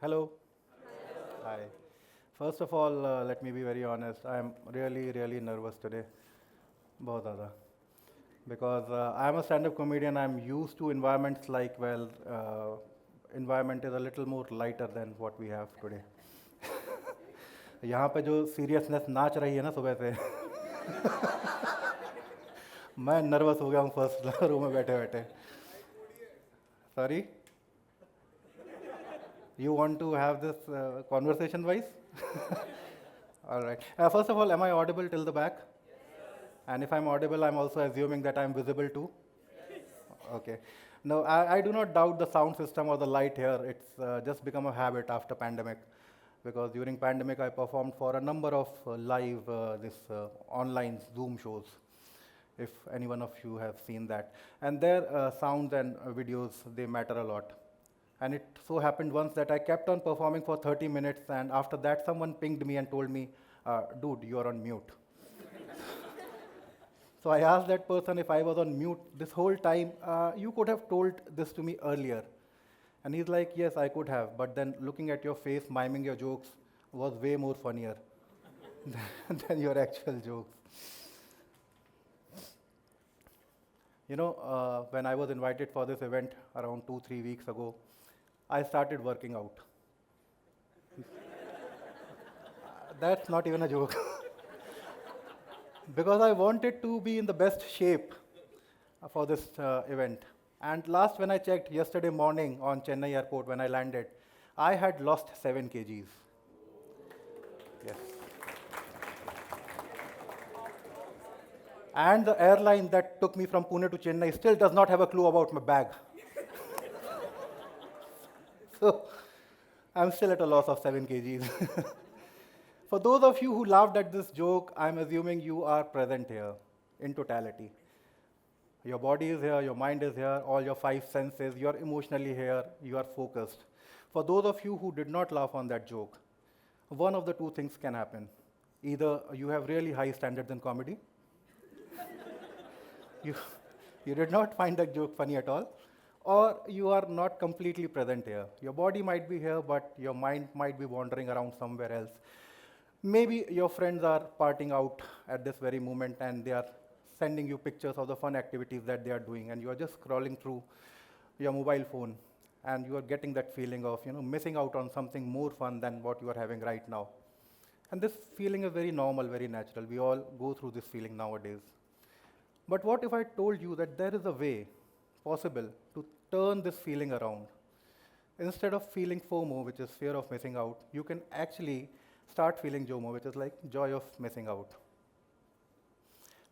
Hello. Hi. First of all, let me be very honest. I'm really, really nervous today. बहुत ज़्यादा. Because I'm a stand-up comedian. I'm used to environments like, environment is a little more lighter than what we have today. यहाँ पे जो seriousness नाच रही है ना सुबह से, मैं nervous हो गया हूँ first row में बैठे बैठे. Sorry? You want to have this conversation wise? All right. First of all, am I audible till the back? And if I'm audible, I'm also assuming that I'm visible too? Okay. No, I do not doubt the sound system or the light here. It's just become a habit after pandemic. Because during pandemic, I performed for a number of live online Zoom shows, if any one of you have seen that. And their sounds and videos, they matter a lot. And it so happened once that I kept on performing for 30 minutes, and after that, someone pinged me and told me, dude, you are on mute. So I asked that person if I was on mute this whole time. You could have told this to me earlier. And he's like, yes, I could have, but then looking at your face, miming your jokes was way more funnier than your actual jokes. You know, when I was invited for this event around 2, 3 weeks ago, I started working out. That's not even a joke. Because I wanted to be in the best shape for this event. And last when I checked yesterday morning on Chennai airport when I landed, I had lost 7 kgs. Yes. And the airline that took me from Pune to Chennai still does not have a clue about my bag. So I'm still at a loss of 7 kgs. For those of you who laughed at this joke, I'm assuming you are present here in totality. Your body is here, your mind is here, all your 5 senses, you're emotionally here, you are focused. For those of you who did not laugh on that joke, one of the two things can happen. Either you have really high standards in comedy, you did not find that joke funny at all, or you are not completely present here. Your body might be here, but your mind might be wandering around somewhere else. Maybe your friends are partying out at this very moment and they are sending you pictures of the fun activities that they are doing, and you are just scrolling through your mobile phone and you are getting that feeling of missing out on something more fun than what you are having right now. And this feeling is very normal, very natural. We all go through this feeling nowadays. But what if I told you that there is a way possible to turn this feeling around? Instead of feeling FOMO, which is fear of missing out, you can actually start feeling JOMO, which is like joy of missing out.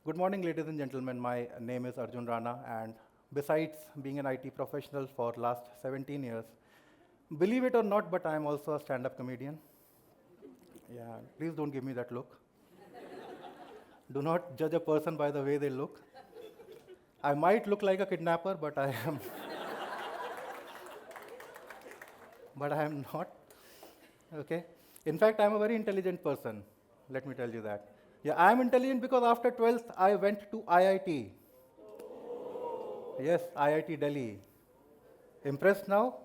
Good morning, ladies and gentlemen. My name is Arjun Rana, and besides being an IT professional for last 17 years, believe it or not, but I'm also a stand-up comedian. Yeah, please don't give me that look. Do not judge a person by the way they look. I might look like a kidnapper, but I am but I am not. Okay? In fact, I'm a very intelligent person. Let me tell you that. Yeah, I'm intelligent because after 12th, I went to IIT. Yes, IIT Delhi. Impressed now?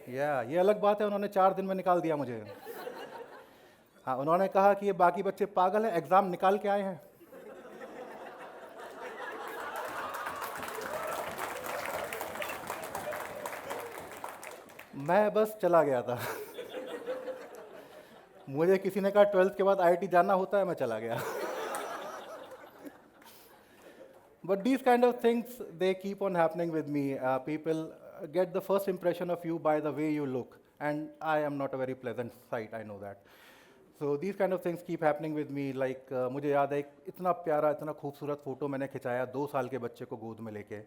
Yeah, ये अलग बात है, उन्होंने 4 दिन में निकाल दिया मुझे. हाँ, उन्होंने कहा कि ये बाकी बच्चे पागल हैं, एग्जाम निकाल के आए हैं. मैं बस चला गया था. मुझे किसी ने कहा 12th के बाद IIT जाना होता है, मैं चला गया. But these kind of things, they keep on happening with me. People get the first impression of you by the way you look. And I am not a very pleasant sight, I know that. So these kind of things keep happening with me. Like, मुझे याद है इतना प्यारा, इतना खूबसूरत photo मैंने खिंचाया 2 साल के बच्चे को गोद में लेके.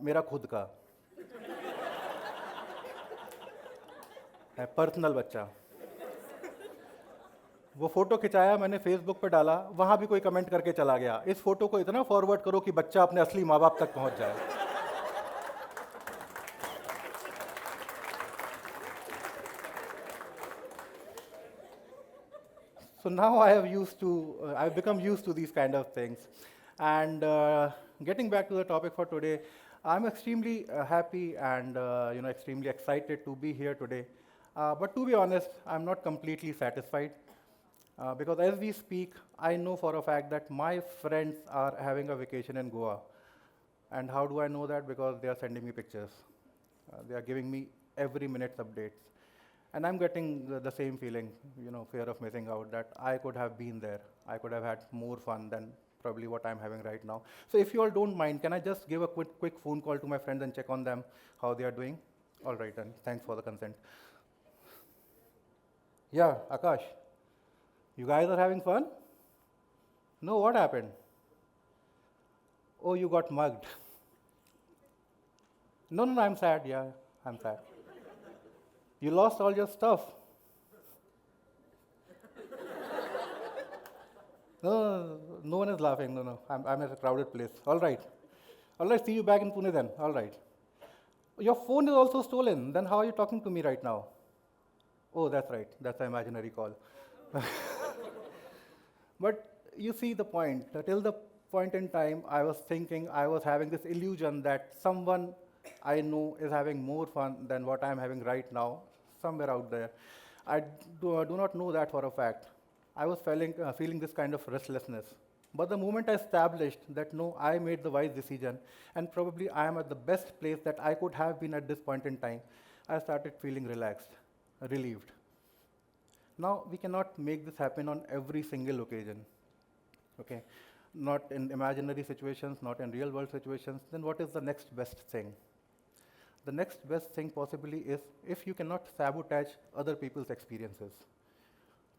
मेरा खुद का. है पर्सनल बच्चा. वो फोटो खिंचाया, मैंने फेसबुक पे डाला, वहाँ भी कोई कमेंट करके चला गया, इस फोटो को इतना फॉरवर्ड करो कि बच्चा अपने असली माँ बाप तक पहुँच जाए. So now I've become used to these kind of things. And getting back to the topic for today, I'm extremely happy and extremely excited to be here today. But to be honest, I'm not completely satisfied because as we speak, I know for a fact that my friends are having a vacation in Goa. And how do I know that? Because they are sending me pictures. They are giving me every minute's updates. And I'm getting the same feeling, fear of missing out, that I could have been there. I could have had more fun than probably what I'm having right now. So if you all don't mind, can I just give a quick phone call to my friends and check on them, how they are doing? All right, then. Thanks for the consent. Yeah, Akash, you guys are having fun? No, what happened? Oh, you got mugged. No, no, no, I'm sad. Yeah, I'm sad. You lost all your stuff. No, no, no, no one is laughing. No, no, I'm at a crowded place. All right. All right, see you back in Pune then. All right. Your phone is also stolen. Then how are you talking to me right now? Oh, that's right. That's an imaginary call. But you see the point. Till the point in time, I was thinking, I was having this illusion that someone I know is having more fun than what I'm having right now, somewhere out there. I do not know that for a fact. I was feeling this kind of restlessness. But the moment I established that no, I made the wise decision, and probably I am at the best place that I could have been at this point in time, I started feeling relaxed, relieved. Now, we cannot make this happen on every single occasion, okay? Not in imaginary situations, not in real world situations. Then what is the next best thing? The next best thing possibly is if you cannot sabotage other people's experiences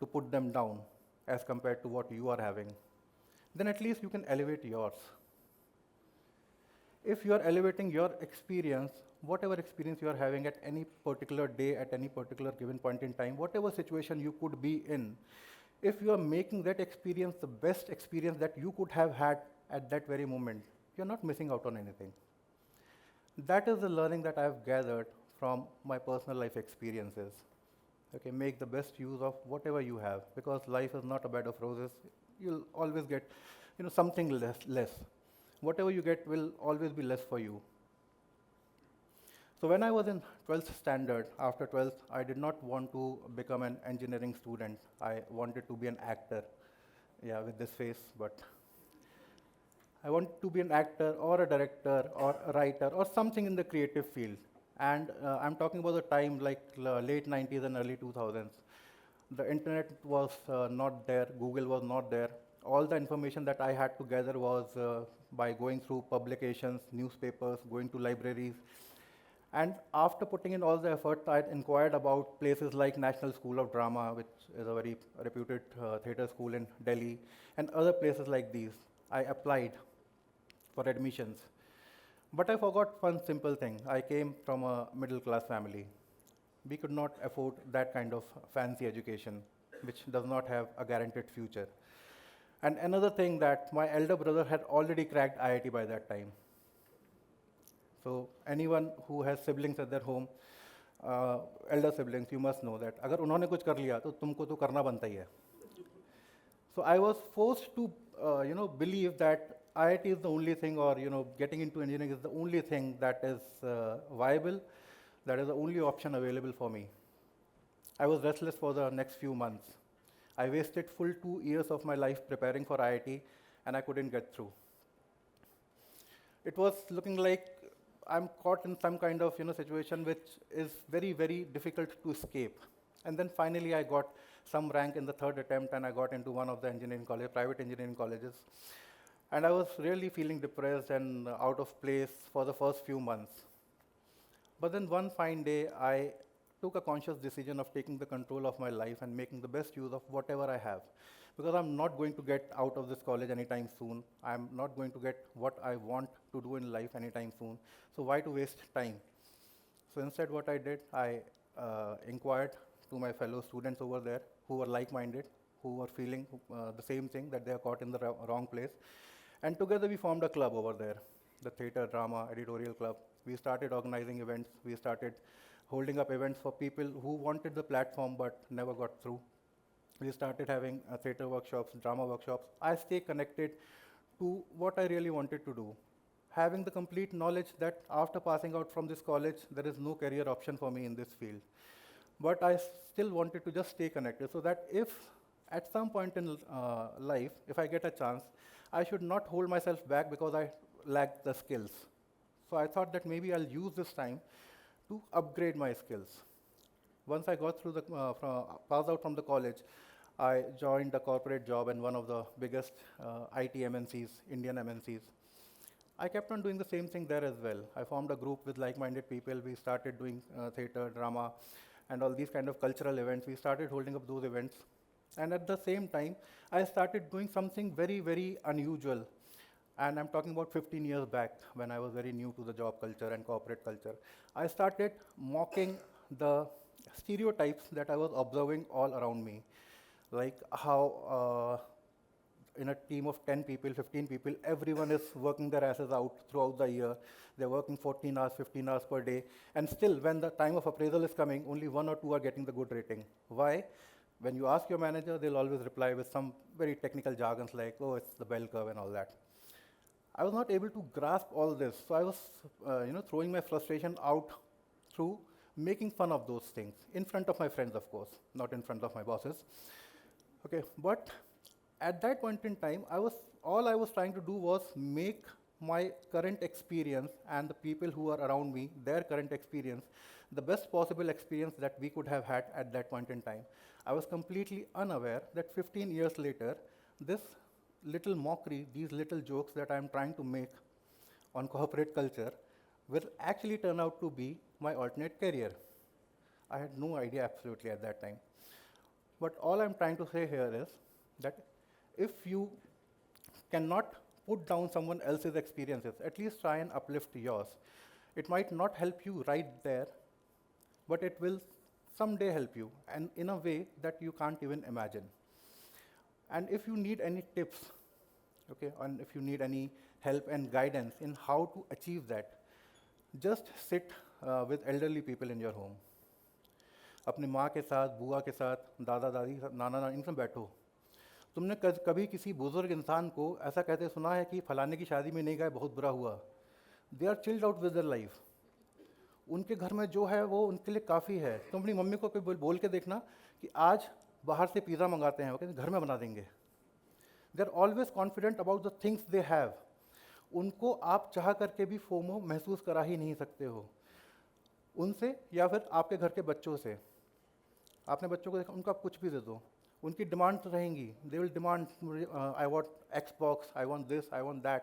to put them down as compared to what you are having, then at least you can elevate yours. If you are elevating your experience, whatever experience you are having at any particular day, at any particular given point in time, whatever situation you could be in, if you are making that experience the best experience that you could have had at that very moment, you're not missing out on anything. That is the learning that I've gathered from my personal life experiences. Okay, make the best use of whatever you have, because life is not a bed of roses. You'll always get, something less. Whatever you get will always be less for you. So when I was in 12th standard, after 12th, I did not want to become an engineering student. I wanted to be an actor. Yeah, with this face, but I want to be an actor or a director or a writer or something in the creative field. And I'm talking about the time like late 90s and early 2000s. The internet was not there, Google was not there. All the information that I had to gather was by going through publications, newspapers, going to libraries. And after putting in all the effort, I inquired about places like National School of Drama, which is a very reputed theatre school in Delhi, and other places like these. I applied for admissions. But I forgot one simple thing. I came from a middle class family. We could not afford that kind of fancy education, which does not have a guaranteed future. And another thing, that my elder brother had already cracked IIT by that time. So anyone who has siblings at their home, elder siblings, you must know that अगर उन्होंने कुछ कर लिया तो तुमको तो करना बनता ही है. So I was forced to, believe that IIT is the only thing, or getting into engineering is the only thing that is viable. That is the only option available for me. I was restless for the next few months. I wasted full 2 years of my life preparing for IIT, and I couldn't get through. It was looking like I'm caught in some kind of situation which is very, very difficult to escape. And then finally I got some rank in the third attempt, and I got into one of the private engineering colleges. And I was really feeling depressed and out of place for the first few months. But then one fine day, I took a conscious decision of taking the control of my life and making the best use of whatever I have. Because I'm not going to get out of this college anytime soon. I'm not going to get what I want to do in life anytime soon. So why to waste time? So instead what I did, I inquired to my fellow students over there who were like-minded, who were feeling the same thing, that they are caught in the wrong place. And together we formed a club over there, the theatre, drama, editorial club. We started organizing events. We started holding up events for people who wanted the platform but never got through. We started having theatre workshops, drama workshops. I stay connected to what I really wanted to do. Having the complete knowledge that after passing out from this college, there is no career option for me in this field. but I still wanted to just stay connected so that if at some point in life, if I get a chance, I should not hold myself back because I lack the skills. So I thought that maybe I'll use this time to upgrade my skills. Once I got through passed out from the college, I joined a corporate job in one of the biggest IT MNCs, Indian MNCs. I kept on doing the same thing there as well. I formed a group with like-minded people. We started doing theater, drama, and all these kind of cultural events. We started holding up those events. And at the same time, I started doing something very, very unusual. And I'm talking about 15 years back when I was very new to the job culture and corporate culture. I started mocking the stereotypes that I was observing all around me. Like how in a team of 10 people, 15 people, everyone is working their asses out throughout the year. They're working 14 hours, 15 hours per day. And still, when the time of appraisal is coming, only one or two are getting the good rating. Why? When you ask your manager, they'll always reply with some very technical jargons like, oh, it's the bell curve and all that. I was not able to grasp all this. So I was throwing my frustration out through making fun of those things in front of my friends, of course, not in front of my bosses. Okay, but at that point in time, all I was trying to do was make my current experience and the people who are around me, their current experience, the best possible experience that we could have had at that point in time. I was completely unaware that 15 years later, this little mockery, these little jokes that I'm trying to make on corporate culture will actually turn out to be my alternate career. I had no idea absolutely at that time. But all I'm trying to say here is that if you cannot put down someone else's experiences, at least try and uplift yours. It might not help you right there, but it will someday help you, and in a way that you can't even imagine. And if you need any tips, okay, and if you need any help and guidance in how to achieve that, just sit with elderly people in your home. अपनी माँ के साथ, बुआ के साथ, दादा दादी, नाना नानी, इनसे बैठो. तुमने कभी किसी बुजुर्ग इंसान को ऐसा कहते सुना है कि फलाने की शादी में नहीं गए, बहुत बुरा हुआ? They are chilled out with their life. उनके घर में जो है वो उनके लिए काफ़ी है. तुम अपनी मम्मी को कोई बोल के देखना कि आज बाहर से पिज़्ज़ा मंगाते हैं, वो कहते घर में बना देंगे. They are always confident about the things they have. उनको आप चाह करके भी फोमो महसूस करा ही नहीं सकते हो. उनसे या फिर आपके घर के बच्चों से, आपने बच्चों को देखा, उनको आप कुछ भी दे दो, उनकी डिमांड रहेंगी. They will demand, I want Xbox, I want this, I want that.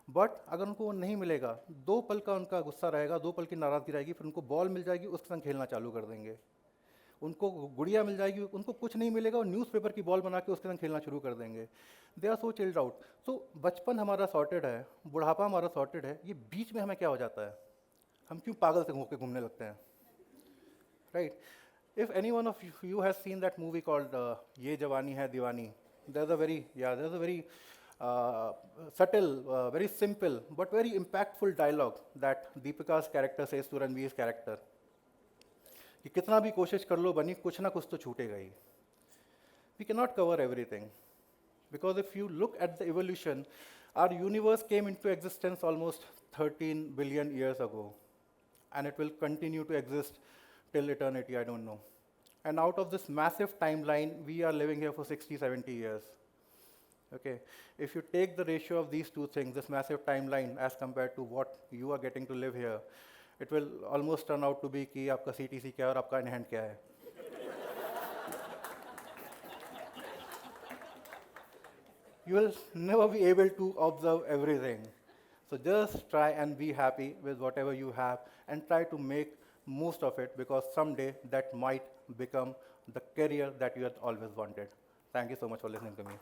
But अगर उनको वो नहीं मिलेगा, 2 पल का उनका गुस्सा रहेगा, 2 पल की नाराज़गी रहेगी, फिर उनको बॉल मिल जाएगी, उसके संग खेलना चालू कर देंगे. उनको गुड़िया मिल जाएगी, उनको कुछ नहीं मिलेगा, और न्यूज़पेपर की बॉल बना के उसके संग खेलना शुरू कर देंगे. They are so chilled out. So बचपन हमारा सॉर्टेड है, बुढ़ापा हमारा सॉर्टेड है, ये बीच में हमें क्या हो जाता है? हम क्यों पागल से होकर घूमने लगते हैं? Right. If any one of you has seen that movie called Ye Jawani Hai Diwani, there's a very subtle, very simple, but very impactful dialogue that Deepika's character says to Ranveer's character. कि कितना भी कोशिश कर लो बनी, कुछ ना कुछ तो छूटेगा ही. We cannot cover everything, because if you look at the evolution, our universe came into existence almost 13 billion years ago, and it will continue to exist till eternity, I don't know. And out of this massive timeline, we are living here for 60, 70 years. Okay, if you take the ratio of these two things, this massive timeline as compared to what you are getting to live here, it will almost turn out to be कि आपका CTC क्या है और आपका in hand क्या है. You will never be able to observe everything. So just try and be happy with whatever you have and try to make most of it, because someday that might become the career that you had always wanted. Thank you so much for listening to me.